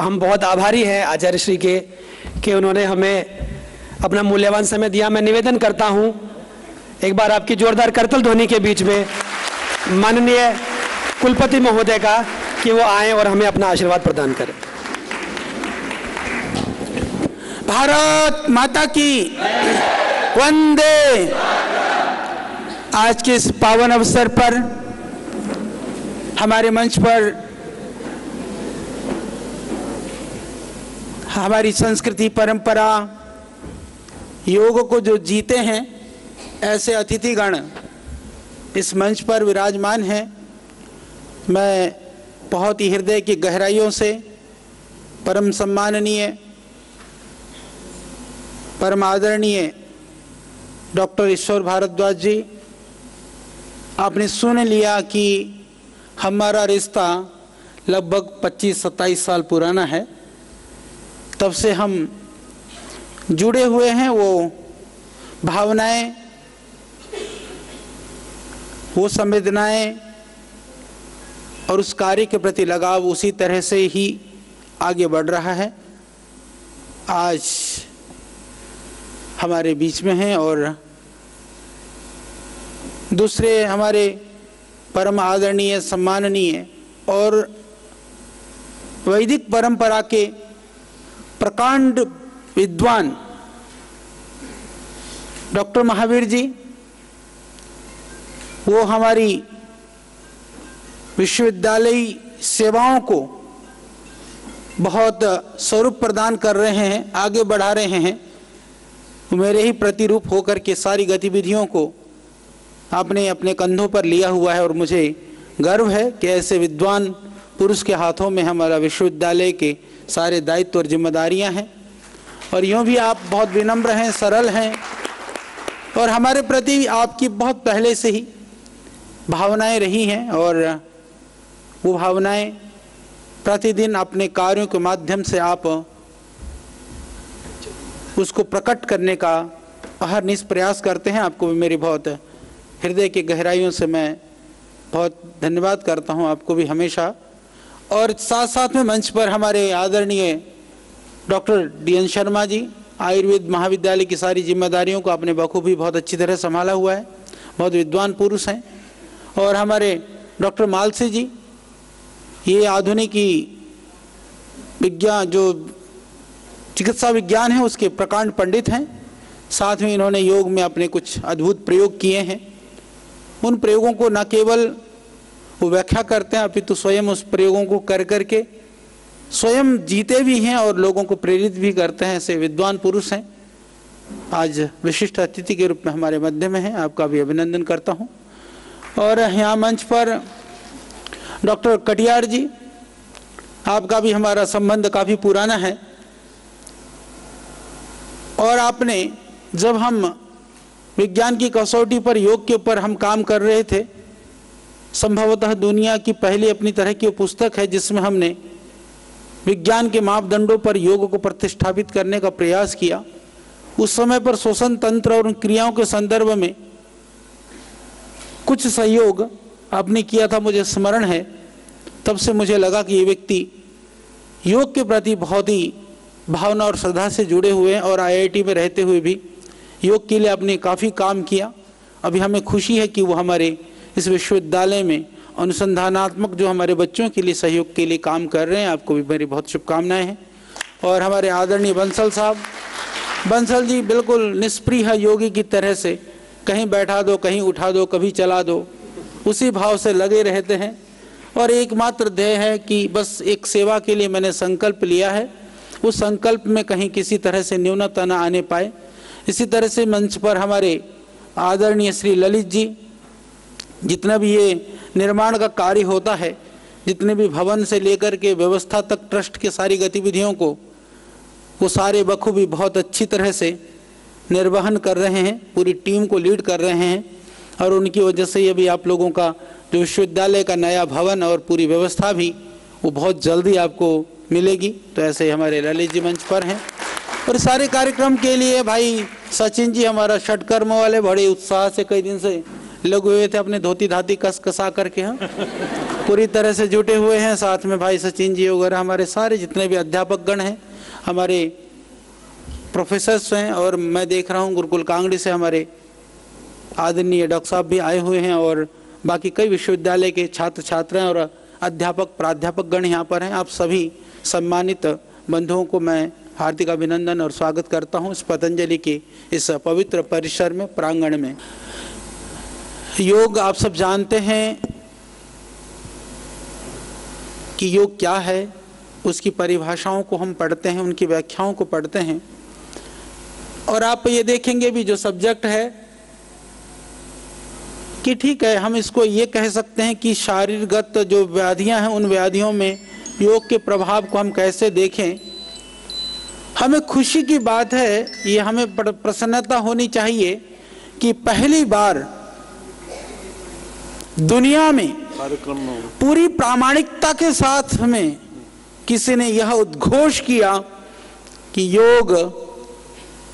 हम बहुत आभारी हैं आचार्य श्री के कि उन्होंने हमें अपना मूल्यवान समय दिया। मैं निवेदन करता हूं एक बार आपकी जोरदार करतल ध्वनि के बीच में माननीय कुलपति महोदय का कि वो आए और हमें अपना आशीर्वाद प्रदान करें। भारत माता की वंदे। आज के इस पावन अवसर पर हमारे मंच पर हमारी संस्कृति परंपरा योग को जो जीते हैं ऐसे अतिथिगण इस मंच पर विराजमान हैं। मैं बहुत ही हृदय की गहराइयों से परम सम्माननीय परम आदरणीय डॉक्टर ईश्वर भारद्वाज जी, आपने सुन लिया कि हमारा रिश्ता लगभग 25-27 साल पुराना है। तब से हम जुड़े हुए हैं। वो भावनाएं, वो संवेदनाएं और उस कार्य के प्रति लगाव उसी तरह से ही आगे बढ़ रहा है। आज हमारे बीच में हैं और दूसरे हमारे परम आदरणीय सम्माननीय और वैदिक परंपरा के प्रकांड विद्वान डॉक्टर महावीर जी, वो हमारी विश्वविद्यालयी सेवाओं को बहुत स्वरूप प्रदान कर रहे हैं, आगे बढ़ा रहे हैं। मेरे ही प्रतिरूप होकर के सारी गतिविधियों को आपने अपने कंधों पर लिया हुआ है और मुझे गर्व है कि ऐसे विद्वान पुरुष के हाथों में हमारा विश्वविद्यालय के सारे दायित्व और जिम्मेदारियां हैं। और यूँ भी आप बहुत विनम्र हैं, सरल हैं और हमारे प्रति आपकी बहुत पहले से ही भावनाएं रही हैं और वो भावनाएं प्रतिदिन अपने कार्यों के माध्यम से आप उसको प्रकट करने का अहरनिश प्रयास करते हैं। आपको भी मेरी बहुत हृदय की गहराइयों से मैं बहुत धन्यवाद करता हूं, आपको भी हमेशा। और साथ साथ में मंच पर हमारे आदरणीय डॉक्टर डी.एन. शर्मा जी, आयुर्वेद महाविद्यालय की सारी जिम्मेदारियों को आपने बखूबी बहुत अच्छी तरह संभाला हुआ है, बहुत विद्वान पुरुष हैं। और हमारे डॉक्टर मालसी जी, ये आधुनिक विज्ञान जो चिकित्सा विज्ञान है उसके प्रकांड पंडित हैं। साथ में इन्होंने योग में अपने कुछ अद्भुत प्रयोग किए हैं। उन प्रयोगों को न केवल वो व्याख्या करते हैं अपितु स्वयं उस प्रयोगों को कर करके स्वयं जीते भी हैं और लोगों को प्रेरित भी करते हैं। ऐसे विद्वान पुरुष हैं। आज विशिष्ट अतिथि के रूप में हमारे मध्य में हैं, आपका भी अभिनंदन करता हूं। और यहाँ मंच पर डॉक्टर कटियार जी, आपका भी हमारा संबंध काफ़ी पुराना है और आपने जब हम विज्ञान की कसौटी पर योग के ऊपर हम काम कर रहे थे, संभवतः दुनिया की पहली अपनी तरह की पुस्तक है जिसमें हमने विज्ञान के मापदंडों पर योग को प्रतिष्ठापित करने का प्रयास किया। उस समय पर श्वसन तंत्र और क्रियाओं के संदर्भ में कुछ सहयोग आपने किया था, मुझे स्मरण है। तब से मुझे लगा कि ये व्यक्ति योग के प्रति बहुत ही भावना और श्रद्धा से जुड़े हुए हैं और आईआईटी में रहते हुए भी योग के लिए आपने काफ़ी काम किया। अभी हमें खुशी है कि वो हमारे इस विश्वविद्यालय में अनुसंधानात्मक जो हमारे बच्चों के लिए सहयोग के लिए काम कर रहे हैं। आपको भी मेरी बहुत शुभकामनाएं हैं। और हमारे आदरणीय बंसल साहब, बंसल जी बिल्कुल निष्प्रिय योगी की तरह से कहीं बैठा दो, कहीं उठा दो, कभी चला दो, उसी भाव से लगे रहते हैं। और एकमात्र ध्येय है कि बस एक सेवा के लिए मैंने संकल्प लिया है, उस संकल्प में कहीं किसी तरह से न्यूनता न आने पाए। इसी तरह से मंच पर हमारे आदरणीय श्री ललित जी, जितना भी ये निर्माण का कार्य होता है, जितने भी भवन से लेकर के व्यवस्था तक ट्रस्ट के सारी गतिविधियों को वो सारे बखूबी बहुत अच्छी तरह से निर्वहन कर रहे हैं, पूरी टीम को लीड कर रहे हैं। और उनकी वजह से ये भी आप लोगों का जो विश्वविद्यालय का नया भवन और पूरी व्यवस्था भी वो बहुत जल्दी आपको मिलेगी। तो ऐसे हमारे ललित जी मंच पर हैं। और सारे कार्यक्रम के लिए भाई सचिन जी, हमारा षटकर्म वाले, बड़े उत्साह से कई दिन से लगे हुए थे अपने धोती धाती कस कसा करके, हम पूरी तरह से जुटे हुए हैं। साथ में भाई सचिन जी वगैरह हमारे सारे जितने भी अध्यापक गण हैं, हमारे प्रोफेसर्स हैं, और मैं देख रहा हूँ गुरुकुल कांगड़ी से हमारे आदरणीय डॉक्टर साहब भी आए हुए हैं, और बाकी कई विश्वविद्यालय के छात्र छात्राएं और अध्यापक प्राध्यापक गण यहाँ पर हैं। आप सभी सम्मानित बंधुओं को मैं हार्दिक अभिनंदन और स्वागत करता हूँ इस पतंजलि के इस पवित्र परिसर में, प्रांगण में। योग आप सब जानते हैं कि योग क्या है, उसकी परिभाषाओं को हम पढ़ते हैं, उनकी व्याख्याओं को पढ़ते हैं, और आप ये देखेंगे भी जो सब्जेक्ट है कि ठीक है, हम इसको ये कह सकते हैं कि शारीरगत जो व्याधियां हैं, उन व्याधियों में योग के प्रभाव को हम कैसे देखें। हमें खुशी की बात है, ये हमें प्रसन्नता होनी चाहिए कि पहली बार दुनिया में पूरी प्रामाणिकता के साथ में किसी ने यह उद्घोष किया कि योग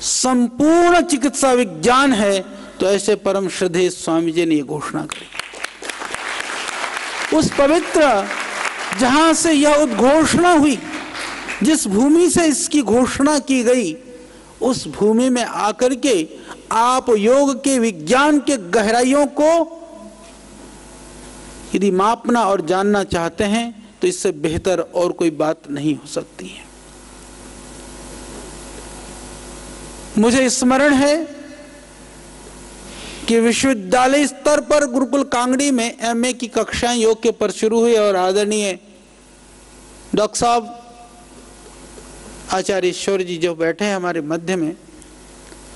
संपूर्ण चिकित्सा विज्ञान है, तो ऐसे परम श्रद्धेय स्वामी जी ने यह घोषणा करी। उस पवित्र जहां से यह उद्घोषणा हुई, जिस भूमि से इसकी घोषणा की गई, उस भूमि में आकर के आप योग के विज्ञान के गहराइयों को यदि मापना और जानना चाहते हैं तो इससे बेहतर और कोई बात नहीं हो सकती है। मुझे स्मरण है कि विश्वविद्यालय स्तर पर गुरुकुल कांगड़ी में एमए की कक्षाएं योग के पर शुरू हुई, और आदरणीय डॉक्टर साहब आचार्य ईश्वर जी जो बैठे हैं हमारे मध्य में,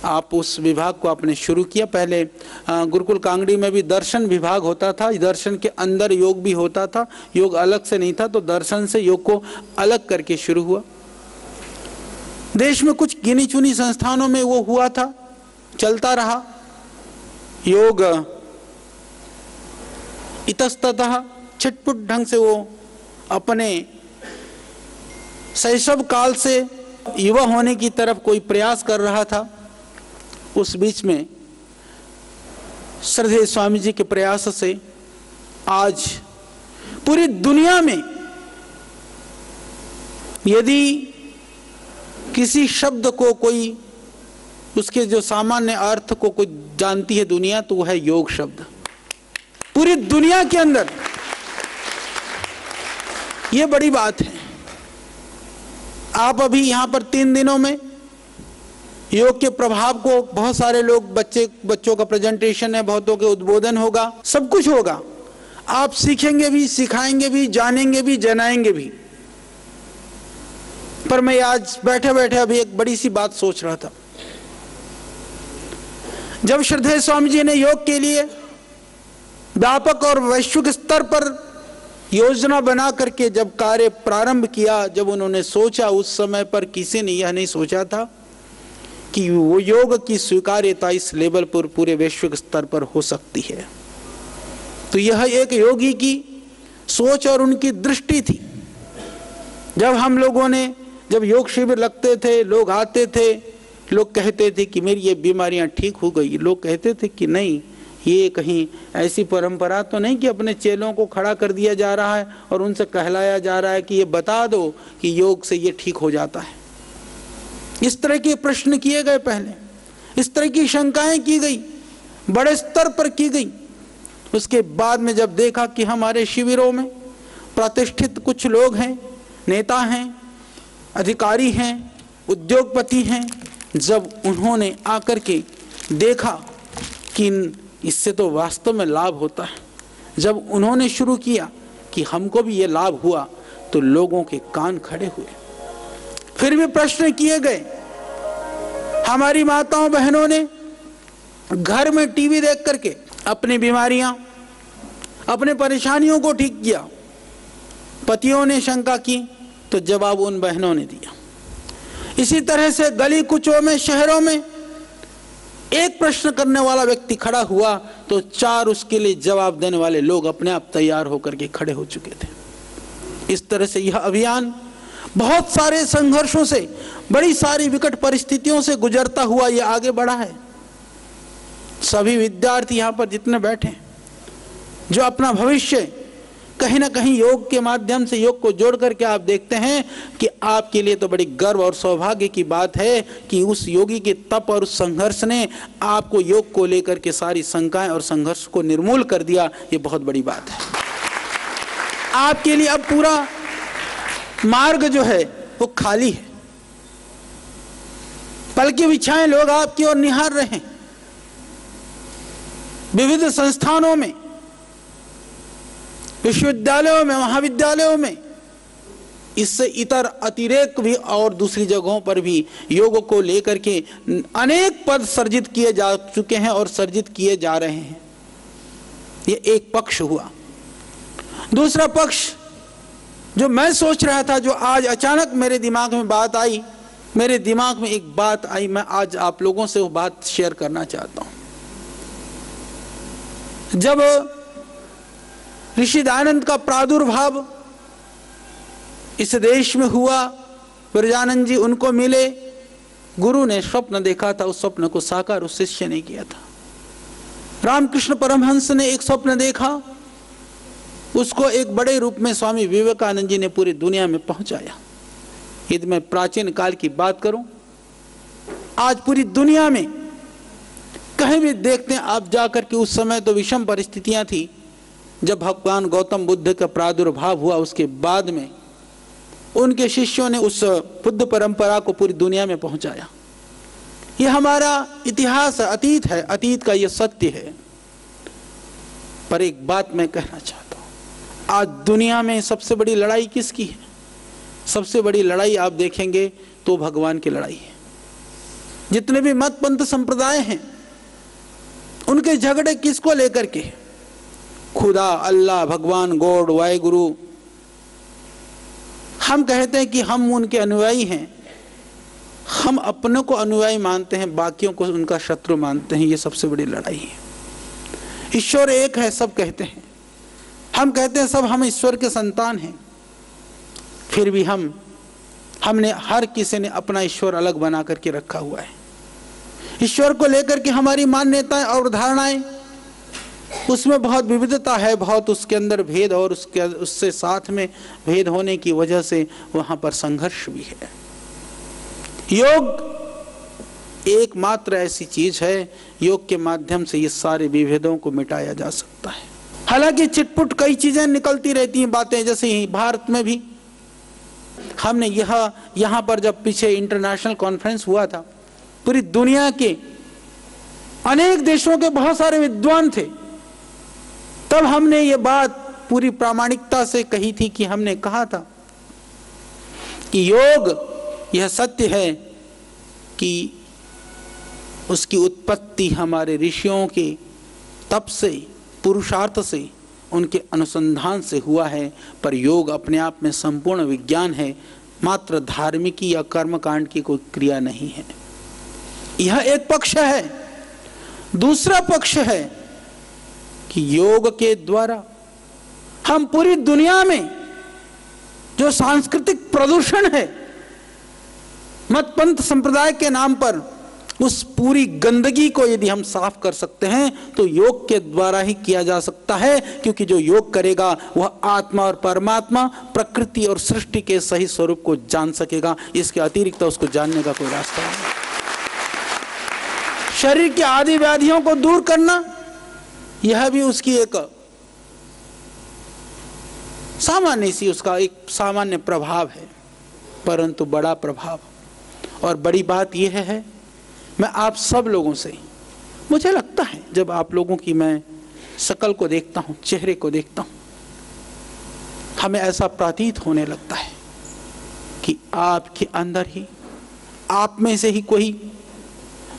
आप उस विभाग को आपने शुरू किया। पहले गुरुकुल कांगड़ी में भी दर्शन विभाग होता था, दर्शन के अंदर योग भी होता था, योग अलग से नहीं था, तो दर्शन से योग को अलग करके शुरू हुआ। देश में कुछ गिनी चुनी संस्थानों में वो हुआ था, चलता रहा योग, इतस्ततः छिटपुट ढंग से वो अपने शैशव काल से युवा होने की तरफ कोई प्रयास कर रहा था। उस बीच में श्रद्धेय स्वामी जी के प्रयास से आज पूरी दुनिया में यदि किसी शब्द को कोई, उसके जो सामान्य अर्थ को कोई जानती है दुनिया, तो वह है योग शब्द। पूरी दुनिया के अंदर यह बड़ी बात है। आप अभी यहां पर 3 दिनों में योग के प्रभाव को बहुत सारे लोग, बच्चों का प्रेजेंटेशन है, बहुतों के उद्बोधन होगा, सब कुछ होगा। आप सीखेंगे भी, सिखाएंगे भी, जानेंगे भी, जनाएंगे भी। पर मैं आज बैठे बैठे अभी एक बड़ी सी बात सोच रहा था। जब श्रद्धेय स्वामी जी ने योग के लिए व्यापक और वैश्विक स्तर पर योजना बना करके जब कार्य प्रारंभ किया, जब उन्होंने सोचा, उस समय पर किसी ने यह नहीं सोचा था कि वो योग की स्वीकार्यता इस लेवल पर पूरे वैश्विक स्तर पर हो सकती है। तो यह एक योगी की सोच और उनकी दृष्टि थी। जब हम लोगों ने, जब योग शिविर लगते थे, लोग आते थे, लोग कहते थे कि मेरी ये बीमारियां ठीक हो गई। लोग कहते थे कि नहीं, ये कहीं ऐसी परंपरा तो नहीं कि अपने चेलों को खड़ा कर दिया जा रहा है और उनसे कहलाया जा रहा है कि ये बता दो कि योग से ये ठीक हो जाता है। इस तरह के प्रश्न किए गए पहले, इस तरह की शंकाएं की गई, बड़े स्तर पर की गई। उसके बाद में जब देखा कि हमारे शिविरों में प्रतिष्ठित कुछ लोग हैं, नेता हैं, अधिकारी हैं, उद्योगपति हैं, जब उन्होंने आकर के देखा कि इससे तो वास्तव में लाभ होता है, जब उन्होंने शुरू किया कि हमको भी ये लाभ हुआ, तो लोगों के कान खड़े हुए। फिर भी प्रश्न किए गए। हमारी माताओं बहनों ने घर में टीवी देख करके अपनी बीमारियां, अपने परेशानियों को ठीक किया। पतियों ने शंका की तो जवाब उन बहनों ने दिया। इसी तरह से गली कुचों में, शहरों में एक प्रश्न करने वाला व्यक्ति खड़ा हुआ तो 4 उसके लिए जवाब देने वाले लोग अपने आप तैयार होकर के खड़े हो चुके थे। इस तरह से यह अभियान बहुत सारे संघर्षों से, बड़ी सारी विकट परिस्थितियों से गुजरता हुआ यह आगे बढ़ा है। सभी विद्यार्थी यहाँ पर जितने बैठे हैं, जो अपना भविष्य कहीं ना कहीं योग के माध्यम से, योग को जोड़ करके आप देखते हैं कि आपके लिए तो बड़ी गर्व और सौभाग्य की बात है कि उस योगी के तप और उस संघर्ष ने आपको योग को लेकर के सारी शंकाएं और संघर्ष को निर्मूल कर दिया। ये बहुत बड़ी बात है। आपके लिए अब पूरा मार्ग जो है वो खाली है। पलकें बिछाए लोग आपकी ओर निहार रहे हैं। विविध संस्थानों में, विश्वविद्यालयों में, महाविद्यालयों में, इससे इतर अतिरेक भी और दूसरी जगहों पर भी योग को लेकर के अनेक पद सर्जित किए जा चुके हैं और सर्जित किए जा रहे हैं। ये एक पक्ष हुआ। दूसरा पक्ष जो मैं सोच रहा था, जो आज अचानक मेरे दिमाग में बात आई, मेरे दिमाग में एक बात आई, मैं आज आप लोगों से वो बात शेयर करना चाहता हूं। जब ऋषि दयानंद का प्रादुर्भाव इस देश में हुआ, ब्रजानंद जी उनको मिले, गुरु ने स्वप्न देखा था, उस स्वप्न को साकार उस शिष्य ने किया था। रामकृष्ण परमहंस ने एक स्वप्न देखा, उसको एक बड़े रूप में स्वामी विवेकानंद जी ने पूरी दुनिया में पहुंचाया। यदि मैं प्राचीन काल की बात करूं, आज पूरी दुनिया में कहीं भी देखते हैं आप जाकर के, उस समय तो विषम परिस्थितियां थी। जब भगवान गौतम बुद्ध का प्रादुर्भाव हुआ, उसके बाद में उनके शिष्यों ने उस बुद्ध परंपरा को पूरी दुनिया में पहुंचाया। यह हमारा इतिहास है, अतीत है, अतीत का यह सत्य है। पर एक बात मैं कहना चाहता हूं, आज दुनिया में सबसे बड़ी लड़ाई किसकी है? सबसे बड़ी लड़ाई आप देखेंगे तो भगवान की लड़ाई है। जितने भी मत पंथ संप्रदाय हैं, उनके झगड़े किसको लेकर के? खुदा, अल्लाह, भगवान, गॉड, वाहेगुरु। हम कहते हैं कि हम उनके अनुयायी हैं, हम अपने को अनुयायी मानते हैं, बाकियों को उनका शत्रु मानते हैं। ये सबसे बड़ी लड़ाई है। ईश्वर एक है, सब कहते हैं, हम कहते हैं सब हम ईश्वर के संतान हैं, फिर भी हमने हर किसी ने अपना ईश्वर अलग बना करके रखा हुआ है। ईश्वर को लेकर के हमारी मान्यताएं और धारणाएं, उसमें बहुत विविधता है, बहुत उसके अंदर भेद, और उससे साथ में भेद होने की वजह से वहां पर संघर्ष भी है। योग एकमात्र ऐसी चीज है, योग के माध्यम से ये सारे विभेदों को मिटाया जा सकता है। हालांकि चिटपुट कई चीजें निकलती रहती हैं, बातें, जैसे भारत में भी हमने यहाँ पर जब पीछे इंटरनेशनल कॉन्फ्रेंस हुआ था, पूरी दुनिया के अनेक देशों के बहुत सारे विद्वान थे, तब हमने ये बात पूरी प्रामाणिकता से कही थी कि हमने कहा था कि योग यह सत्य है कि उसकी उत्पत्ति हमारे ऋषियों के तप से, पुरुषार्थ से, उनके अनुसंधान से हुआ है। पर योग अपने आप में संपूर्ण विज्ञान है, मात्र धार्मिकी या कर्मकांड की कोई क्रिया नहीं है। यह एक पक्ष है। दूसरा पक्ष है कि योग के द्वारा हम पूरी दुनिया में जो सांस्कृतिक प्रदूषण है मत पंथ संप्रदाय के नाम पर, उस पूरी गंदगी को यदि हम साफ कर सकते हैं तो योग के द्वारा ही किया जा सकता है। क्योंकि जो योग करेगा वह आत्मा और परमात्मा, प्रकृति और सृष्टि के सही स्वरूप को जान सकेगा। इसके अतिरिक्त उसको जानने का कोई रास्ता नहीं। शरीर की आदि व्याधियों को दूर करना, यह भी उसकी एक सामान्य सी, उसका एक सामान्य प्रभाव है, परंतु बड़ा प्रभाव। और बड़ी बात यह है, मैं आप सब लोगों से, मुझे लगता है जब आप लोगों की मैं शकल को देखता हूं, चेहरे को देखता हूं, हमें ऐसा प्रतीत होने लगता है कि आपके अंदर ही, आप में से ही कोई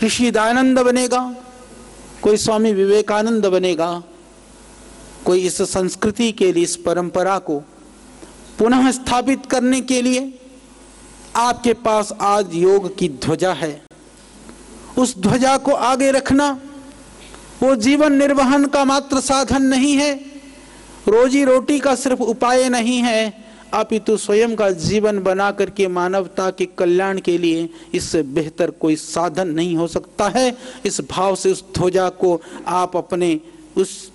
ऋषि दयानंद बनेगा, कोई स्वामी विवेकानंद बनेगा, कोई इस संस्कृति के लिए, इस परंपरा को पुनः स्थापित करने के लिए आपके पास आज योग की ध्वजा है। उस ध्वजा को आगे रखना वो जीवन निर्वहन का मात्र साधन नहीं है, रोजी रोटी का सिर्फ उपाय नहीं है, अपितु स्वयं का जीवन बना करके मानवता के कल्याण के लिए इससे बेहतर कोई साधन नहीं हो सकता है। इस भाव से उस ध्वजा को आप अपने उस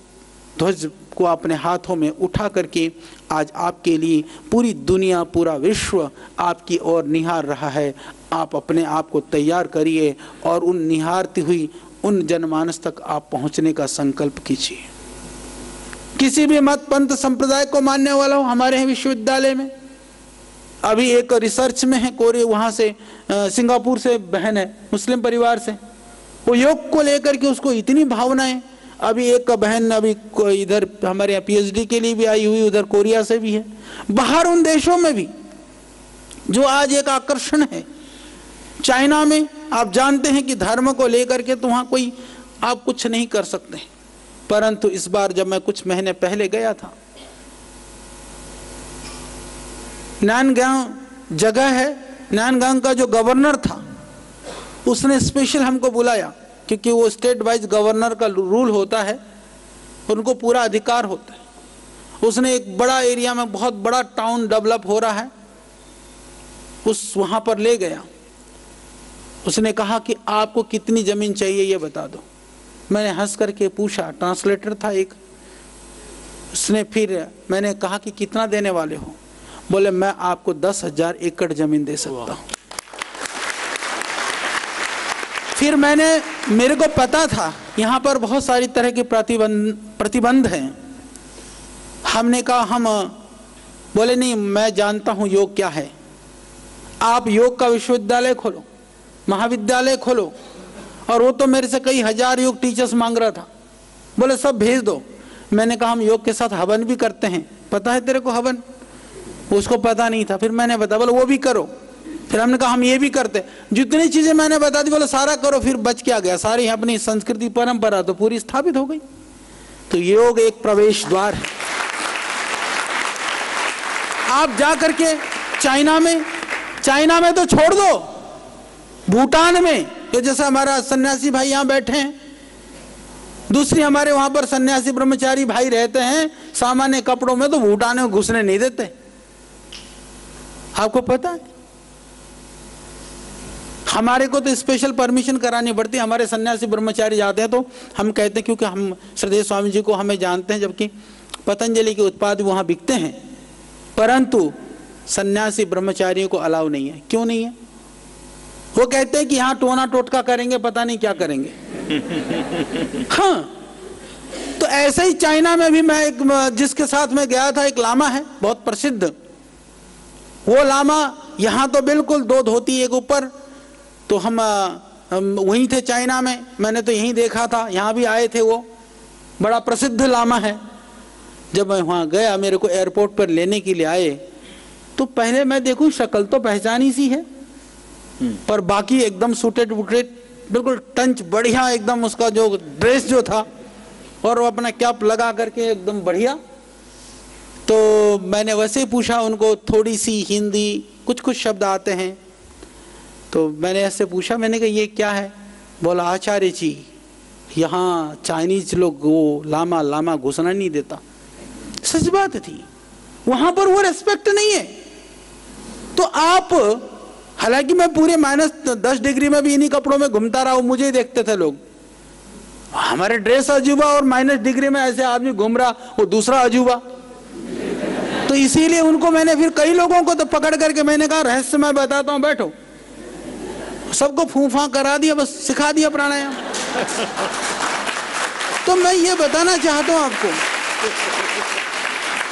ध्वज को अपने हाथों में उठा करके आज आपके लिए पूरी दुनिया, पूरा विश्व आपकी ओर निहार रहा है। आप अपने आप को तैयार करिए और उन निहारती हुई उन जनमानस तक आप पहुंचने का संकल्प कीजिए। किसी भी मत पंथ संप्रदाय को मानने वाला हो, हमारे यहाँ विश्वविद्यालय में अभी एक रिसर्च में है, कोरिया वहाँ से सिंगापुर से बहन है, मुस्लिम परिवार से, वो योग को लेकर के उसको इतनी भावनाएं। अभी एक बहन अभी इधर हमारे यहाँ पीएचडी के लिए भी आई हुई, उधर कोरिया से भी है, बाहर उन देशों में भी जो आज एक आकर्षण है। चाइना में आप जानते हैं कि धर्म को लेकर के तो वहाँ कोई आप कुछ नहीं कर सकते, परंतु इस बार जब मैं कुछ महीने पहले गया था, नानगांव जगह है, नानगांव का जो गवर्नर था उसने स्पेशल हमको बुलाया, क्योंकि वो स्टेट वाइज गवर्नर का रूल होता है, उनको पूरा अधिकार होता है। उसने एक बड़ा एरिया में बहुत बड़ा टाउन डेवलप हो रहा है, उस वहाँ पर ले गया। उसने कहा कि आपको कितनी ज़मीन चाहिए ये बता दो। मैंने हंस करके पूछा, ट्रांसलेटर था एक, उसने फिर मैंने कहा कि कितना देने वाले हो? बोले मैं आपको 10,000 एकड़ ज़मीन दे सकता हूँ। फिर मेरे को पता था यहाँ पर बहुत सारी तरह के प्रतिबंध हैं। हमने कहा हम बोले नहीं, मैं जानता हूँ योग क्या है, आप योग का विश्वविद्यालय खोलो, महाविद्यालय खोलो। और वो तो मेरे से कई हजार योग टीचर्स मांग रहा था, बोले सब भेज दो। मैंने कहा हम योग के साथ हवन भी करते हैं, पता है तेरे को हवन? उसको पता नहीं था, फिर मैंने बताया, बोले वो भी करो। फिर हमने कहा हम ये भी करते, जितनी चीजें मैंने बता दी बोले सारा करो। फिर बच क्या गया? सारी अपनी संस्कृति परंपरा तो पूरी स्थापित हो गई। तो योग एक प्रवेश द्वार है। आप जा करके चाइना में तो छोड़ दो, भूटान में तो जैसा हमारा सन्यासी भाई यहाँ बैठे हैं, दूसरी हमारे वहां पर सन्यासी ब्रह्मचारी भाई रहते हैं सामान्य कपड़ों में, तो भूटान में घुसने नहीं देते। आपको पता है, हमारे को तो स्पेशल परमिशन करानी पड़ती है। हमारे सन्यासी ब्रह्मचारी जाते हैं तो हम कहते हैं, क्योंकि हम श्रद्धेय स्वामी जी को हमें जानते हैं, जबकि पतंजलि के उत्पाद वहां बिकते हैं, परंतु सन्यासी ब्रह्मचारियों को अलाउ नहीं है। क्यों नहीं है? वो कहते हैं कि यहाँ टोना टोटका करेंगे, पता नहीं क्या करेंगे। हाँ, तो ऐसे ही चाइना में भी मैं एक जिसके साथ में गया था, एक लामा है बहुत प्रसिद्ध। वो लामा यहाँ तो बिल्कुल दो धोती एक ऊपर, तो हम वहीं थे चाइना में, मैंने तो यहीं देखा था, यहाँ भी आए थे। वो बड़ा प्रसिद्ध लामा है। जब मैं वहाँ गया, मेरे को एयरपोर्ट पर लेने के लिए आए, तो पहले मैं देखूं शक्ल तो पहचानी सी है, पर बाकी एकदम सूटेड वूटेड, बिल्कुल टंच बढ़िया, एकदम उसका जो ड्रेस जो था, और वो अपना कैप लगा करके एकदम बढ़िया। तो मैंने वैसे ही पूछा उनको, थोड़ी सी हिंदी, कुछ कुछ शब्द आते हैं, तो मैंने ऐसे पूछा, मैंने कहा ये क्या है? बोला आचार्य जी, यहाँ चाइनीज लोग वो लामा घुसना नहीं देता। सच बात थी, वहां पर वो रेस्पेक्ट नहीं है। तो आप, हालांकि मैं पूरे -10 डिग्री में भी इन्हीं कपड़ों में घूमता रहा हूं, मुझे ही देखते थे लोग, हमारे ड्रेस अजूबा और -डिग्री डिग्री में ऐसे आदमी घूम रहा, वो दूसरा अजूबा। तो इसीलिए उनको मैंने, फिर कई लोगों को तो पकड़ करके मैंने कहा रहस्य मैं बताता हूं, बैठो। सबको फूफा करा दिया, बस सिखा दिया प्राणायाम। तो मैं ये बताना चाहता हूं आपको,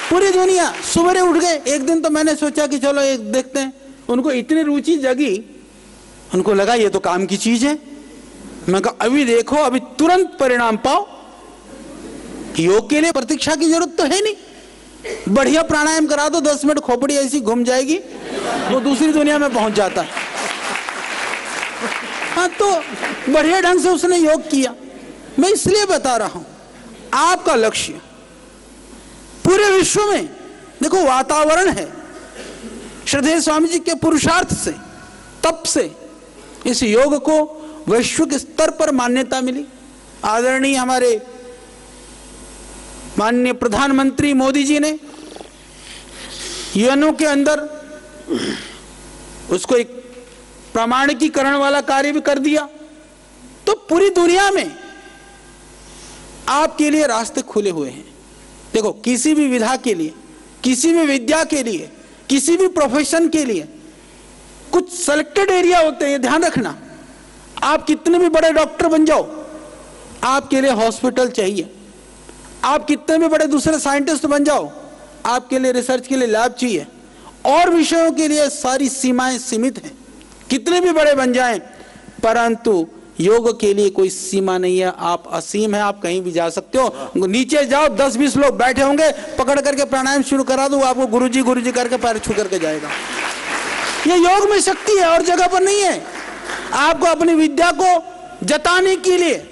पूरी दुनिया सुबह उठ गए। एक दिन तो मैंने सोचा कि चलो एक देखते हैं, उनको इतनी रुचि जगी, उनको लगा ये तो काम की चीज है। मैं कहा अभी देखो, अभी तुरंत परिणाम पाओ। योग के लिए प्रतीक्षा की जरूरत तो है नहीं, बढ़िया प्राणायाम करा दो, 10 मिनट खोपड़ी ऐसी घूम जाएगी, वो दूसरी दुनिया में पहुंच जाता है। हाँ, तो बढ़िया ढंग से उसने योग किया। मैं इसलिए बता रहा हूं, आपका लक्ष्य पूरे विश्व में देखो वातावरण है। श्रद्धेय स्वामी जी के पुरुषार्थ से, तप से इस योग को वैश्विक स्तर पर मान्यता मिली। आदरणीय हमारे माननीय प्रधानमंत्री मोदी जी ने यूएनओ के अंदर उसको एक प्रमाणीकरण वाला कार्य भी कर दिया। तो पूरी दुनिया में आपके लिए रास्ते खुले हुए हैं। देखो, किसी भी विधा के लिए, किसी भी विद्या के लिए, किसी भी प्रोफेशन के लिए कुछ सेलेक्टेड एरिया होते हैं, ध्यान रखना। आप कितने भी बड़े डॉक्टर बन जाओ, आपके लिए हॉस्पिटल चाहिए। आप कितने भी बड़े दूसरे साइंटिस्ट बन जाओ, आपके लिए रिसर्च के लिए लैब चाहिए। और विषयों के लिए सारी सीमाएं सीमित हैं, कितने भी बड़े बन जाएं, परंतु योग के लिए कोई सीमा नहीं है। आप असीम है, आप कहीं भी जा सकते हो। नीचे जाओ, 10-20 लोग बैठे होंगे, पकड़ करके प्राणायाम शुरू करा दो, आपको गुरुजी करके पैर छू करके जाएगा। ये योग में शक्ति है, और जगह पर नहीं है। आपको अपनी विद्या को जताने के लिए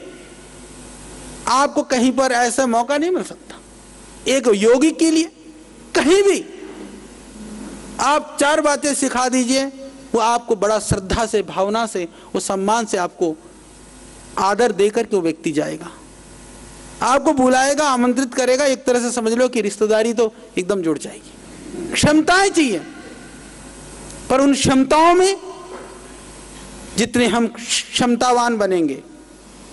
आपको कहीं पर ऐसा मौका नहीं मिल सकता। एक योगी के लिए कहीं भी आप 4 बातें सिखा दीजिए, वो आपको बड़ा श्रद्धा से, भावना से, वो सम्मान से आपको आदर देकर के वो व्यक्ति जाएगा, आपको बुलाएगा, आमंत्रित करेगा। एक तरह से समझ लो कि रिश्तेदारी तो एकदम जुड़ जाएगी। क्षमताएं चाहिए, पर उन क्षमताओं में जितने हम क्षमतावान बनेंगे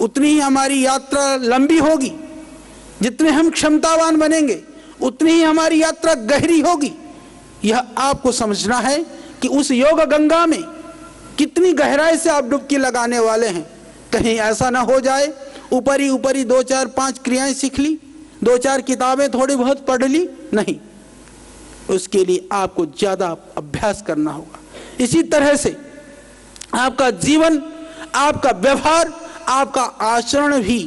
उतनी ही हमारी यात्रा लंबी होगी। जितने हम क्षमतावान बनेंगे उतनी ही हमारी यात्रा गहरी होगी। यह आपको समझना है कि उस योग गंगा में कितनी गहराई से आप डुबकी लगाने वाले हैं। कहीं ऐसा ना हो जाए ऊपरी 2-4-5 क्रियाएं सीख ली, 2-4 किताबें थोड़ी बहुत पढ़ ली, नहीं। उसके लिए आपको ज्यादा अभ्यास करना होगा। इसी तरह से आपका जीवन, आपका व्यवहार, आपका आचरण भी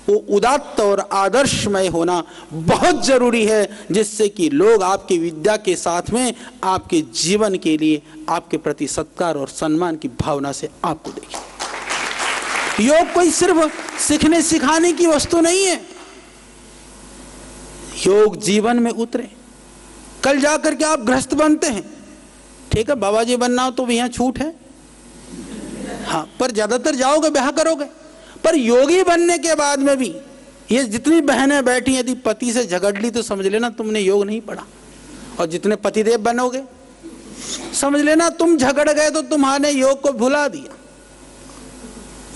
वो उदात्त और आदर्शमय होना बहुत जरूरी है, जिससे कि लोग आपकी विद्या के साथ में आपके जीवन के लिए आपके प्रति सत्कार और सम्मान की भावना से आपको देखें। योग कोई सिर्फ सीखने सिखाने की वस्तु नहीं है। योग जीवन में उतरे। कल जाकर के आप गृहस्थ बनते हैं, ठीक है, बाबा जी बनना हो तो यहाँ छूट है, हाँ, पर ज्यादातर जाओगे ब्याह करोगे। पर योगी बनने के बाद में भी ये जितनी बहनें बैठी, यदि पति से झगड़ ली तो समझ लेना तुमने योग नहीं पढ़ा। और जितने पतिदेव बनोगे समझ लेना तुम झगड़ गए तो तुम्हारे योग को भुला दिया,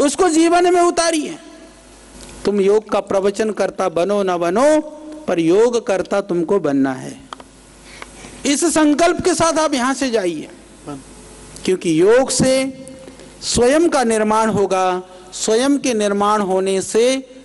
उसको जीवन में उतारिए। तुम योग का प्रवचन करता बनो ना बनो, पर योग करता तुमको बनना है। इस संकल्प के साथ आप यहां से जाइए, क्योंकि योग से स्वयं का निर्माण होगा। स्वयं के निर्माण होने से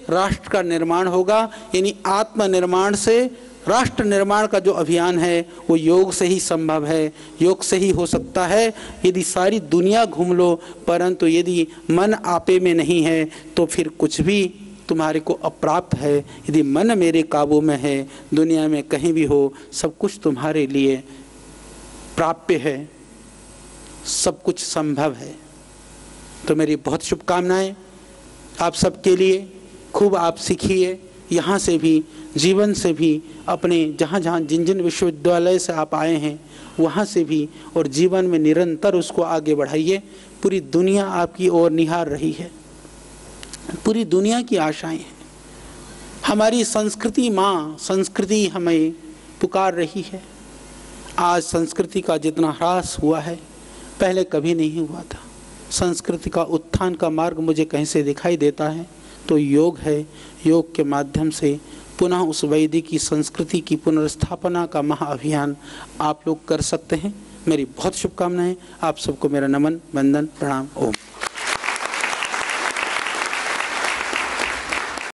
राष्ट्र का निर्माण होगा। यानी आत्मनिर्माण से राष्ट्र निर्माण का जो अभियान है वो योग से ही संभव है, योग से ही हो सकता है। यदि सारी दुनिया घूम लो, परंतु यदि मन आपे में नहीं है तो फिर कुछ भी तुम्हारे को अप्राप्त है। यदि मन मेरे काबू में है, दुनिया में कहीं भी हो, सब कुछ तुम्हारे लिए प्राप्य है, सब कुछ संभव है। तो मेरी बहुत शुभकामनाएं आप सबके लिए। खूब आप सीखिए, यहाँ से भी, जीवन से भी, अपने जहाँ जहाँ जिन जिन विश्वविद्यालय से आप आए हैं वहाँ से भी, और जीवन में निरंतर उसको आगे बढ़ाइए। पूरी दुनिया आपकी ओर निहार रही है, पूरी दुनिया की आशाएं हैं। हमारी संस्कृति माँ, संस्कृति हमें पुकार रही है। आज संस्कृति का जितना ह्रास हुआ है पहले कभी नहीं हुआ था। संस्कृति का उत्थान का मार्ग मुझे कहीं से दिखाई देता है तो योग है। योग के माध्यम से पुनः उस वैदिक संस्कृति की पुनर्स्थापना का महाअभियान आप लोग कर सकते हैं। मेरी बहुत शुभकामनाएं। आप सबको मेरा नमन, वंदन, प्रणाम। ओम।